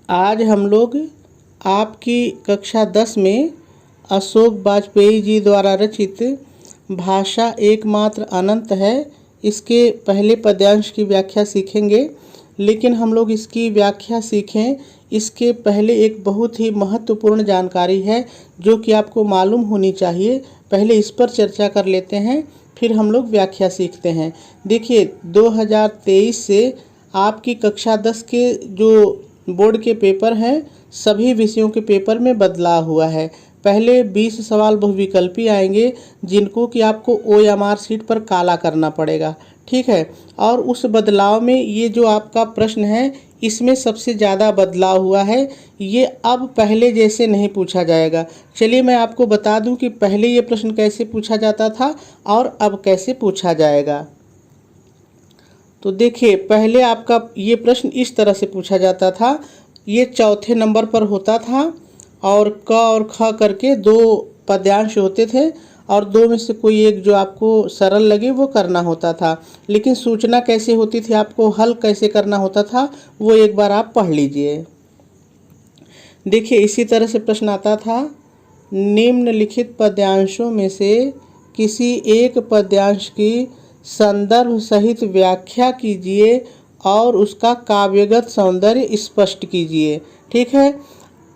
आज हम लोग आपकी कक्षा 10 में अशोक वाजपेयी जी द्वारा रचित भाषा एकमात्र अनंत है इसके पहले पद्यांश की व्याख्या सीखेंगे। लेकिन हम लोग इसकी व्याख्या सीखें इसके पहले एक बहुत ही महत्वपूर्ण जानकारी है जो कि आपको मालूम होनी चाहिए। पहले इस पर चर्चा कर लेते हैं, फिर हम लोग व्याख्या सीखते हैं। देखिए, 2023 से आपकी कक्षा 10 के जो बोर्ड के पेपर हैं सभी विषयों के पेपर में बदलाव हुआ है। पहले 20 सवाल बहुविकल्पी आएंगे जिनको कि आपको OMR शीट पर काला करना पड़ेगा, ठीक है। और उस बदलाव में ये जो आपका प्रश्न है इसमें सबसे ज़्यादा बदलाव हुआ है। ये अब पहले जैसे नहीं पूछा जाएगा। चलिए मैं आपको बता दूं कि पहले ये प्रश्न कैसे पूछा जाता था और अब कैसे पूछा जाएगा। तो देखिए, पहले आपका ये प्रश्न इस तरह से पूछा जाता था। ये चौथे नंबर पर होता था और क और ख करके दो पद्यांश होते थे और दो में से कोई एक जो आपको सरल लगे वो करना होता था। लेकिन सूचना कैसे होती थी, आपको हल कैसे करना होता था, वो एक बार आप पढ़ लीजिए। देखिए, इसी तरह से प्रश्न आता था, निम्नलिखित पद्यांशों में से किसी एक पद्यांश की संदर्भ सहित व्याख्या कीजिए और उसका काव्यगत सौंदर्य स्पष्ट कीजिए, ठीक है।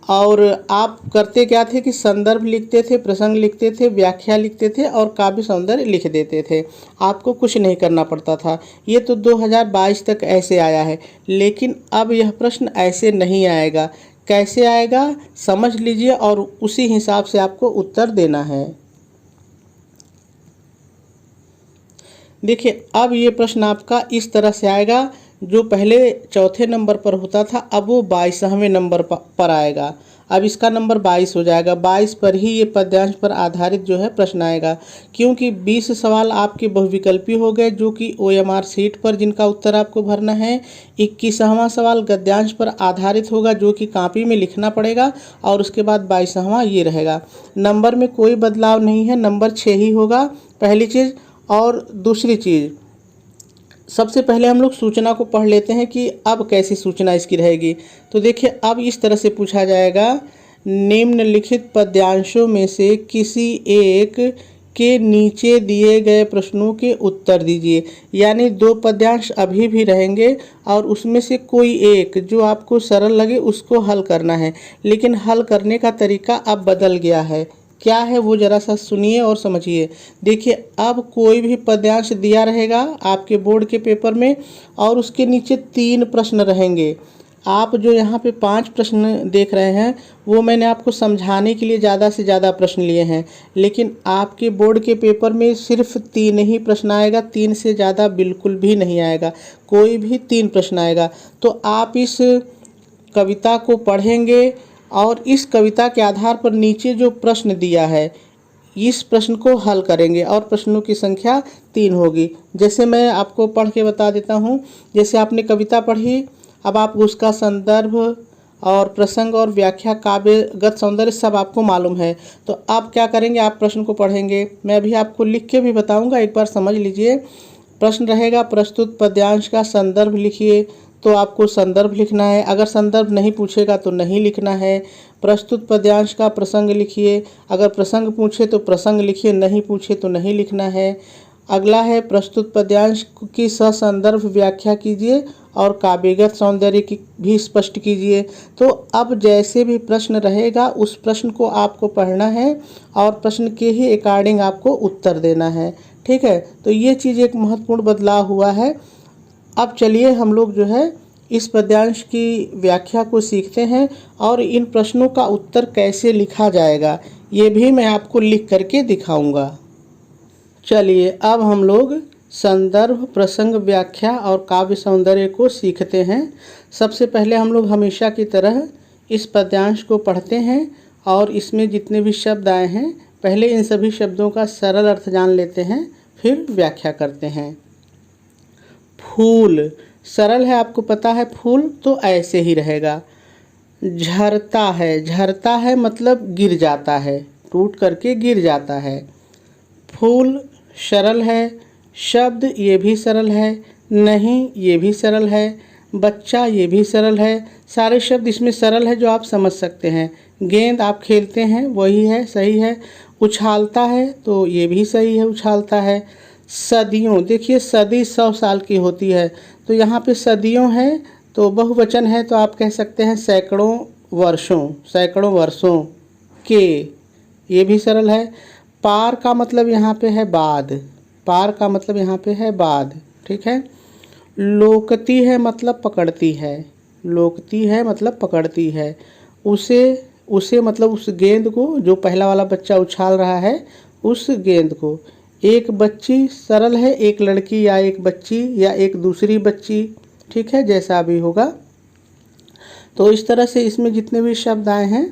और आप करते क्या थे कि संदर्भ लिखते थे, प्रसंग लिखते थे, व्याख्या लिखते थे और काव्य सौंदर्य लिख देते थे। आपको कुछ नहीं करना पड़ता था। ये तो 2022 तक ऐसे आया है, लेकिन अब यह प्रश्न ऐसे नहीं आएगा। कैसे आएगा समझ लीजिए और उसी हिसाब से आपको उत्तर देना है। देखिए, अब ये प्रश्न आपका इस तरह से आएगा। जो पहले चौथे नंबर पर होता था अब वो 22वें नंबर पर आएगा। अब इसका नंबर 22 हो जाएगा। 22 पर ही ये पद्यांश पर आधारित जो है प्रश्न आएगा, क्योंकि 20 सवाल आपके बहुविकल्पी हो गए जो कि OMR शीट पर जिनका उत्तर आपको भरना है। 21वां सवाल गद्यांश पर आधारित होगा जो कि कॉपी में लिखना पड़ेगा और उसके बाद 22वां ये रहेगा। नंबर में कोई बदलाव नहीं है, नंबर 6 ही होगा, पहली चीज़। और दूसरी चीज़, सबसे पहले हम लोग सूचना को पढ़ लेते हैं कि अब कैसी सूचना इसकी रहेगी। तो देखिए, अब इस तरह से पूछा जाएगा, निम्नलिखित पद्यांशों में से किसी एक के नीचे दिए गए प्रश्नों के उत्तर दीजिए। यानी दो पद्यांश अभी भी रहेंगे और उसमें से कोई एक जो आपको सरल लगे उसको हल करना है। लेकिन हल करने का तरीका अब बदल गया है। क्या है वो ज़रा सा सुनिए और समझिए। देखिए, अब कोई भी पद्यांश दिया रहेगा आपके बोर्ड के पेपर में और उसके नीचे 3 प्रश्न रहेंगे। आप जो यहाँ पे 5 प्रश्न देख रहे हैं वो मैंने आपको समझाने के लिए ज़्यादा से ज़्यादा प्रश्न लिए हैं, लेकिन आपके बोर्ड के पेपर में सिर्फ 3 ही प्रश्न आएगा, 3 से ज़्यादा बिल्कुल भी नहीं आएगा। कोई भी 3 प्रश्न आएगा। तो आप इस कविता को पढ़ेंगे और इस कविता के आधार पर नीचे जो प्रश्न दिया है इस प्रश्न को हल करेंगे और प्रश्नों की संख्या 3 होगी। जैसे मैं आपको पढ़ के बता देता हूँ। जैसे आपने कविता पढ़ी, अब आप उसका संदर्भ और प्रसंग और व्याख्या काव्यगत सौंदर्य सब आपको मालूम है। तो आप क्या करेंगे, आप प्रश्न को पढ़ेंगे। मैं अभी आपको लिख के भी बताऊँगा, एक बार समझ लीजिए। प्रश्न रहेगा, प्रस्तुत पद्यांश का संदर्भ लिखिए। तो आपको संदर्भ लिखना है। अगर संदर्भ नहीं पूछेगा तो नहीं लिखना है। प्रस्तुत पद्यांश का प्रसंग लिखिए। अगर प्रसंग पूछे तो प्रसंग लिखिए, नहीं पूछे तो नहीं लिखना है। अगला है, प्रस्तुत पद्यांश की ससंदर्भ व्याख्या कीजिए और काव्यगत सौंदर्य की भी स्पष्ट कीजिए। तो अब जैसे भी प्रश्न रहेगा उस प्रश्न को आपको पढ़ना है और प्रश्न के ही अकॉर्डिंग आपको उत्तर देना है, ठीक है। तो ये चीज़ एक महत्वपूर्ण बदलाव हुआ है। अब चलिए हम लोग जो है इस पद्यांश की व्याख्या को सीखते हैं और इन प्रश्नों का उत्तर कैसे लिखा जाएगा ये भी मैं आपको लिख करके दिखाऊंगा। चलिए, अब हम लोग संदर्भ, प्रसंग, व्याख्या और काव्य सौंदर्य को सीखते हैं। सबसे पहले हम लोग हमेशा की तरह इस पद्यांश को पढ़ते हैं और इसमें जितने भी शब्द आए हैं पहले इन सभी शब्दों का सरल अर्थ जान लेते हैं, फिर व्याख्या करते हैं। फूल सरल है, आपको पता है। फूल तो ऐसे ही रहेगा। झरता है मतलब गिर जाता है, टूट करके गिर जाता है। फूल सरल है। शब्द ये भी सरल है। नहीं ये भी सरल है। बच्चा ये भी सरल है। सारे शब्द इसमें सरल है जो आप समझ सकते हैं। गेंद आप खेलते हैं, वही है, सही है। उछालता है तो ये भी सही है, उछालता है। सदियों, देखिए सदी 100 साल की होती है, तो यहाँ पे सदियों है तो बहुवचन है, तो आप कह सकते हैं सैकड़ों वर्षों, सैकड़ों वर्षों के, ये भी सरल है। पार का मतलब यहाँ पे है बाद, पार का मतलब यहाँ पे है बाद, ठीक है। लोकती है मतलब पकड़ती है, लोकती है मतलब पकड़ती है। उसे, उसे मतलब उस गेंद को जो पहला वाला बच्चा उछाल रहा है उस गेंद को। एक बच्ची सरल है, एक लड़की या एक बच्ची या एक दूसरी बच्ची, ठीक है, जैसा भी होगा। तो इस तरह से इसमें जितने भी शब्द आए हैं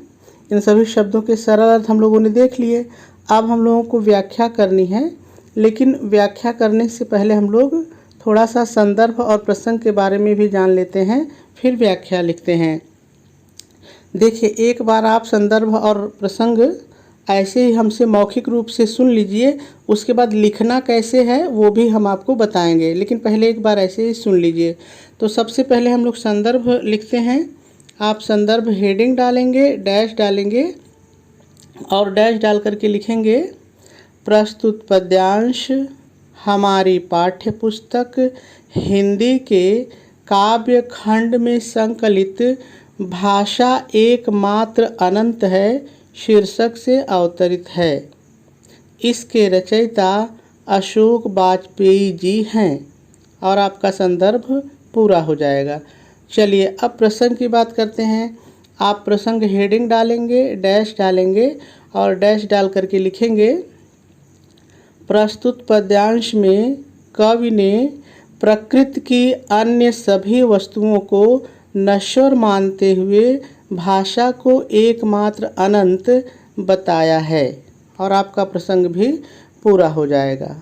इन सभी शब्दों के सरल अर्थ हम लोगों ने देख लिए। अब हम लोगों को व्याख्या करनी है, लेकिन व्याख्या करने से पहले हम लोग थोड़ा सा संदर्भ और प्रसंग के बारे में भी जान लेते हैं, फिर व्याख्या लिखते हैं। देखिए, एक बार आप संदर्भ और प्रसंग ऐसे ही हमसे मौखिक रूप से सुन लीजिए, उसके बाद लिखना कैसे है वो भी हम आपको बताएंगे, लेकिन पहले एक बार ऐसे ही सुन लीजिए। तो सबसे पहले हम लोग संदर्भ लिखते हैं। आप संदर्भ हेडिंग डालेंगे, डैश डालेंगे और डैश डाल करके लिखेंगे प्रस्तुत पद्यांश हमारी पाठ्य पुस्तक हिंदी के काव्य खंड में संकलित भाषा एकमात्र अनंत है शीर्षक से अवतरित है। इसके रचयिता अशोक वाजपेयी जी हैं और आपका संदर्भ पूरा हो जाएगा। चलिए अब प्रसंग की बात करते हैं। आप प्रसंग हेडिंग डालेंगे, डैश डालेंगे और डैश डाल करके लिखेंगे प्रस्तुत पद्यांश में कवि ने प्रकृति की अन्य सभी वस्तुओं को नश्वर मानते हुए भाषा को एकमात्र अनंत बताया है, और आपका प्रसंग भी पूरा हो जाएगा।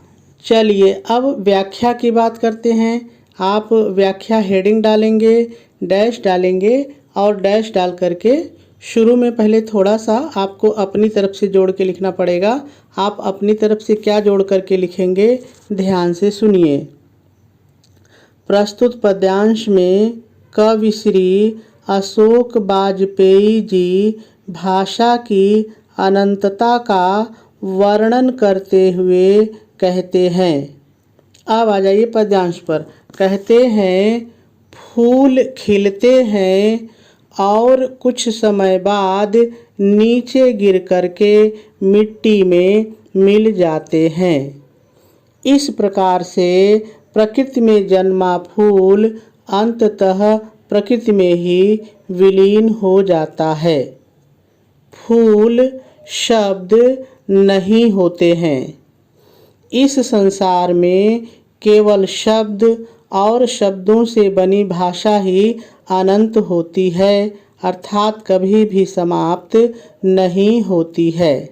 चलिए अब व्याख्या की बात करते हैं। आप व्याख्या हेडिंग डालेंगे, डैश डालेंगे और डैश डाल करके शुरू में पहले थोड़ा सा आपको अपनी तरफ से जोड़ के लिखना पड़ेगा। आप अपनी तरफ से क्या जोड़ करके लिखेंगे, ध्यान से सुनिए। प्रस्तुत पद्यांश में कवि श्री अशोक वाजपेयी जी भाषा की अनंतता का वर्णन करते हुए कहते हैं। अब आ जाइए पद्यांश पर। कहते हैं फूल खिलते हैं और कुछ समय बाद नीचे गिर करके मिट्टी में मिल जाते हैं। इस प्रकार से प्रकृति में जन्मा फूल अंततः प्रकृति में ही विलीन हो जाता है। फूल शब्द नहीं होते हैं। इस संसार में केवल शब्द और शब्दों से बनी भाषा ही अनंत होती है, अर्थात कभी भी समाप्त नहीं होती है।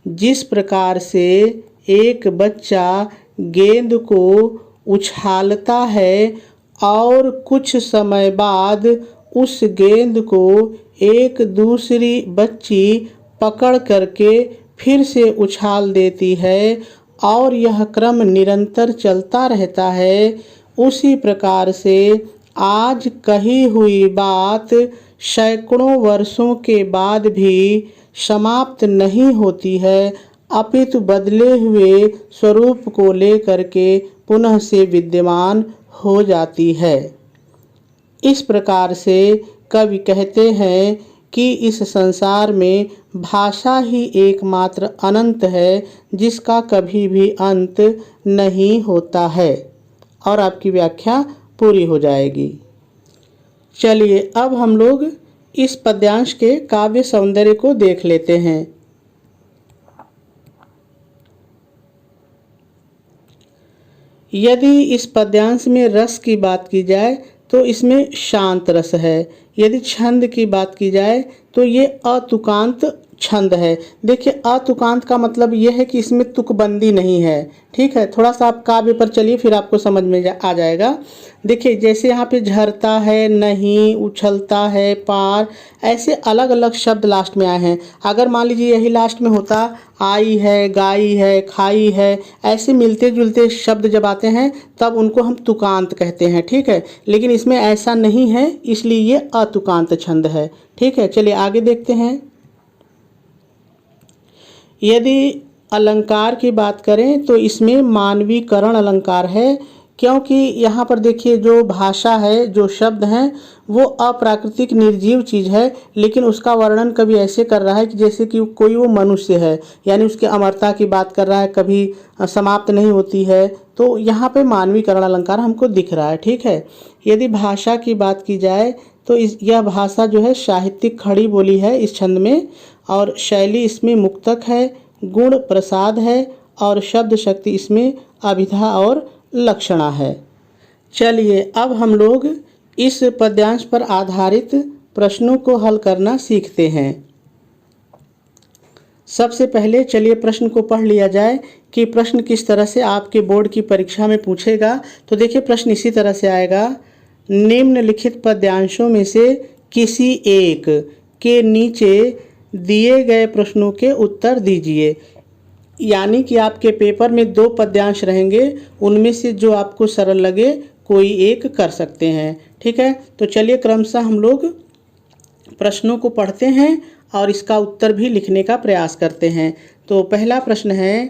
जिस प्रकार से एक बच्चा गेंद को उछालता है और कुछ समय बाद उस गेंद को एक दूसरी बच्ची पकड़ करके फिर से उछाल देती है और यह क्रम निरंतर चलता रहता है, उसी प्रकार से आज कही हुई बात सैकड़ों वर्षों के बाद भी समाप्त नहीं होती है, अपितु बदले हुए स्वरूप को लेकर के पुनः से विद्यमान हो जाती है। इस प्रकार से कवि कहते हैं कि इस संसार में भाषा ही एकमात्र अनंत है जिसका कभी भी अंत नहीं होता है, और आपकी व्याख्या पूरी हो जाएगी। चलिए अब हम लोग इस पद्यांश के काव्य सौंदर्य को देख लेते हैं। यदि इस पद्यांश में रस की बात की जाए तो इसमें शांत रस है। यदि छंद की बात की जाए तो ये अतुकांत छंद है। देखिए अतुकांत का मतलब यह है कि इसमें तुकबंदी नहीं है। ठीक है, थोड़ा सा आप काव्य पर चलिए फिर आपको समझ में आ जाएगा। देखिए जैसे यहाँ पे झरता है, नहीं, उछलता है, पार, ऐसे अलग अलग शब्द लास्ट में आए हैं। अगर मान लीजिए यही लास्ट में होता आई है, गाई है, खाई है, ऐसे मिलते जुलते शब्द जब आते हैं तब उनको हम तुकांत कहते हैं। ठीक है, लेकिन इसमें ऐसा नहीं है, इसलिए ये अतुकांत छंद है। ठीक है, चलिए आगे देखते हैं। यदि अलंकार की बात करें तो इसमें मानवीकरण अलंकार है, क्योंकि यहाँ पर देखिए जो भाषा है, जो शब्द हैं, वो अप्राकृतिक निर्जीव चीज़ है, लेकिन उसका वर्णन कभी ऐसे कर रहा है कि जैसे कि कोई वो मनुष्य है, यानी उसके अमरता की बात कर रहा है, कभी समाप्त नहीं होती है। तो यहाँ पे मानवीकरण अलंकार हमको दिख रहा है। ठीक है, यदि भाषा की बात की जाए तो यह भाषा जो है साहित्यिक खड़ी बोली है इस छंद में, और शैली इसमें मुक्तक है, गुण प्रसाद है, और शब्द शक्ति इसमें अभिधा और लक्षणा है। चलिए अब हम लोग इस पद्यांश पर आधारित प्रश्नों को हल करना सीखते हैं। सबसे पहले चलिए प्रश्न को पढ़ लिया जाए कि प्रश्न किस तरह से आपके बोर्ड की परीक्षा में पूछेगा। तो देखिए प्रश्न इसी तरह से आएगा, निम्नलिखित पद्यांशों में से किसी एक के नीचे दिए गए प्रश्नों के उत्तर दीजिए। यानी कि आपके पेपर में 2 पद्यांश रहेंगे, उनमें से जो आपको सरल लगे कोई एक कर सकते हैं। ठीक है, तो चलिए क्रमशः हम लोग प्रश्नों को पढ़ते हैं और इसका उत्तर भी लिखने का प्रयास करते हैं। तो पहला प्रश्न है,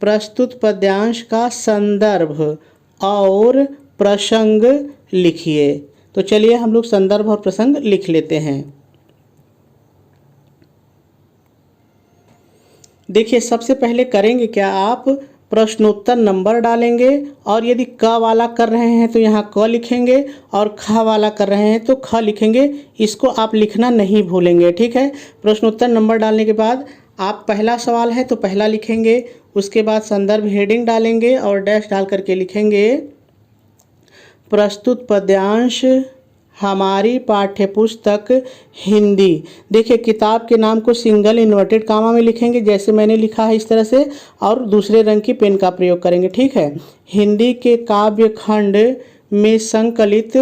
प्रस्तुत पद्यांश का संदर्भ और प्रसंग लिखिए। तो चलिए हम लोग संदर्भ और प्रसंग लिख लेते हैं। देखिए सबसे पहले करेंगे क्या, आप प्रश्नोत्तर नंबर डालेंगे, और यदि क वाला कर रहे हैं तो यहाँ क लिखेंगे, और ख वाला कर रहे हैं तो ख लिखेंगे। इसको आप लिखना नहीं भूलेंगे। ठीक है, प्रश्नोत्तर नंबर डालने के बाद आप पहला सवाल है तो पहला लिखेंगे, उसके बाद संदर्भ हेडिंग डालेंगे और डैश डाल करके लिखेंगे, प्रस्तुत पद्यांश हमारी पाठ्यपुस्तक हिंदी। देखिए किताब के नाम को सिंगल इन्वर्टेड कामा में लिखेंगे जैसे मैंने लिखा है इस तरह से, और दूसरे रंग की पेन का प्रयोग करेंगे। ठीक है, हिंदी के काव्य खंड में संकलित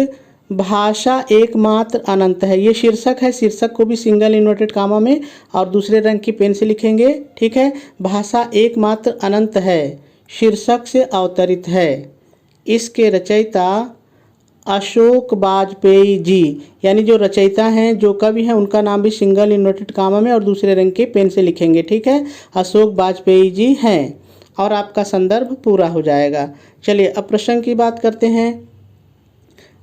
भाषा एकमात्र अनंत है। ये शीर्षक है, शीर्षक को भी सिंगल इन्वर्टेड कामा में और दूसरे रंग की पेन से लिखेंगे। ठीक है, भाषा एकमात्र अनंत है, शीर्षक से अवतरित है, इसके रचयिता अशोक वाजपेयी जी, यानी जो रचयिता हैं, जो कवि हैं, उनका नाम भी सिंगल इन्वर्टेड कामा में और दूसरे रंग के पेन से लिखेंगे। ठीक है, अशोक वाजपेयी जी हैं, और आपका संदर्भ पूरा हो जाएगा। चलिए अब प्रसंग की बात करते हैं।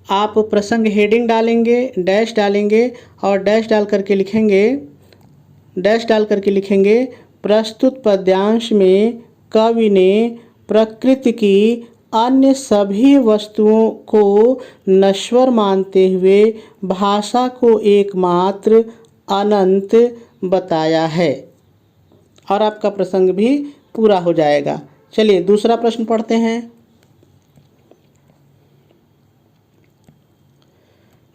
आप प्रसंग हेडिंग डालेंगे, डैश डालेंगे और डैश डाल करके लिखेंगे, प्रस्तुत पद्यांश में कवि ने प्रकृति की अन्य सभी वस्तुओं को नश्वर मानते हुए भाषा को एकमात्र अनंत बताया है, और आपका प्रसंग भी पूरा हो जाएगा। चलिए दूसरा प्रश्न पढ़ते हैं।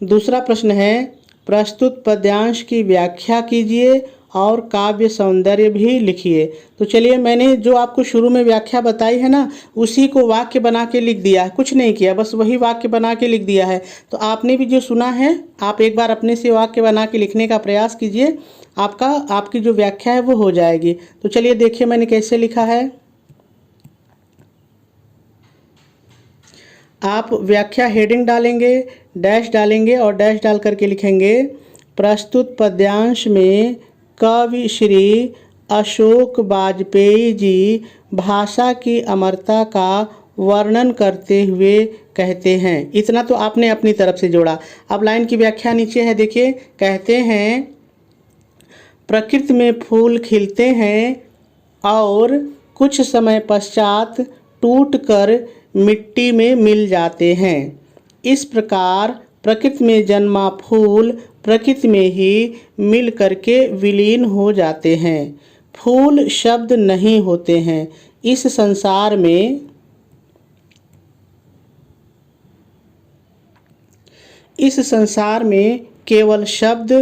दूसरा प्रश्न है, प्रस्तुत पद्यांश की व्याख्या कीजिए और काव्य सौंदर्य भी लिखिए। तो चलिए मैंने जो आपको शुरू में व्याख्या बताई है ना, उसी को वाक्य बना के लिख दिया है, कुछ नहीं किया, बस वही वाक्य बना के लिख दिया है। तो आपने भी जो सुना है, आप एक बार अपने से वाक्य बना के लिखने का प्रयास कीजिए, आपकी जो व्याख्या है वो हो जाएगी। तो चलिए देखिए मैंने कैसे लिखा है। आप व्याख्या हेडिंग डालेंगे, डैश डालेंगे और डैश डाल करके लिखेंगे, प्रस्तुत पद्यांश में कवि श्री अशोक वाजपेयी जी भाषा की अमरता का वर्णन करते हुए कहते हैं। इतना तो आपने अपनी तरफ से जोड़ा। अब लाइन की व्याख्या नीचे है, देखिए, कहते हैं, प्रकृति में फूल खिलते हैं और कुछ समय पश्चात टूटकर मिट्टी में मिल जाते हैं। इस प्रकार प्रकृति में जन्मा फूल प्रकृति में ही मिल करके विलीन हो जाते हैं। फूल शब्द नहीं होते हैं। इस संसार में केवल शब्द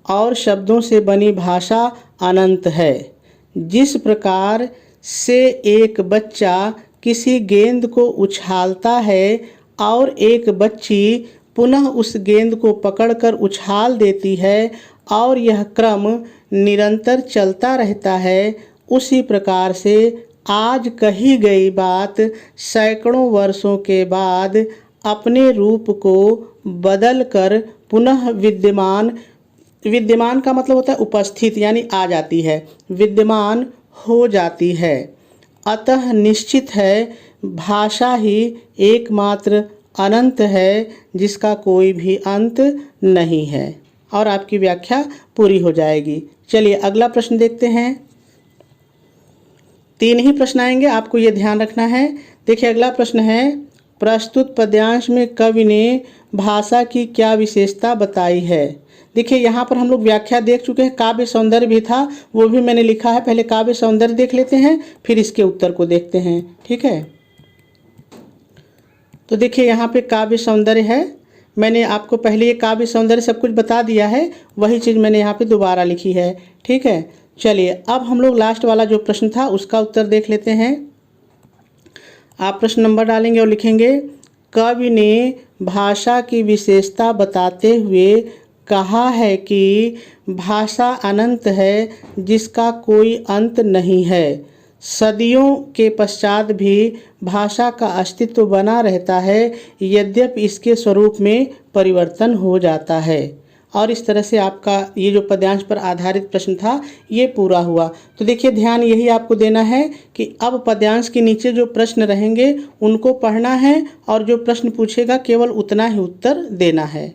और शब्दों से बनी भाषा अनंत है। जिस प्रकार से एक बच्चा किसी गेंद को उछालता है और एक बच्ची पुनः उस गेंद को पकड़कर उछाल देती है और यह क्रम निरंतर चलता रहता है, उसी प्रकार से आज कही गई बात सैकड़ों वर्षों के बाद अपने रूप को बदलकर पुनः विद्यमान का मतलब होता है उपस्थित, यानी आ जाती है, विद्यमान हो जाती है। अतः निश्चित है भाषा ही एकमात्र अनंत है जिसका कोई भी अंत नहीं है। और आपकी व्याख्या पूरी हो जाएगी। चलिए अगला प्रश्न देखते हैं। 3 ही प्रश्न आएंगे, आपको ये ध्यान रखना है। देखिए अगला प्रश्न है, प्रस्तुत पद्यांश में कवि ने भाषा की क्या विशेषता बताई है। देखिए यहाँ पर हम लोग व्याख्या देख चुके हैं, काव्य सौंदर्य भी था, वो भी मैंने लिखा है। पहले काव्य सौंदर्य देख लेते हैं, फिर इसके उत्तर को देखते हैं, ठीक है। तो देखिए यहाँ पे काव्य सौंदर्य है, मैंने आपको पहले ये काव्य सौंदर्य सब कुछ बता दिया है, वही चीज़ मैंने यहाँ पे दोबारा लिखी है, ठीक है। चलिए अब हम लोग लास्ट वाला जो प्रश्न था उसका उत्तर देख लेते हैं। आप प्रश्न नंबर डालेंगे और लिखेंगे, कवि ने भाषा की विशेषता बताते हुए कहा है कि भाषा अनंत है जिसका कोई अंत नहीं है। सदियों के पश्चात भी भाषा का अस्तित्व बना रहता है, यद्यपि इसके स्वरूप में परिवर्तन हो जाता है। और इस तरह से आपका ये जो पद्यांश पर आधारित प्रश्न था ये पूरा हुआ। तो देखिए ध्यान यही आपको देना है कि अब पद्यांश के नीचे जो प्रश्न रहेंगे उनको पढ़ना है और जो प्रश्न पूछेगा केवल उतना ही उत्तर देना है।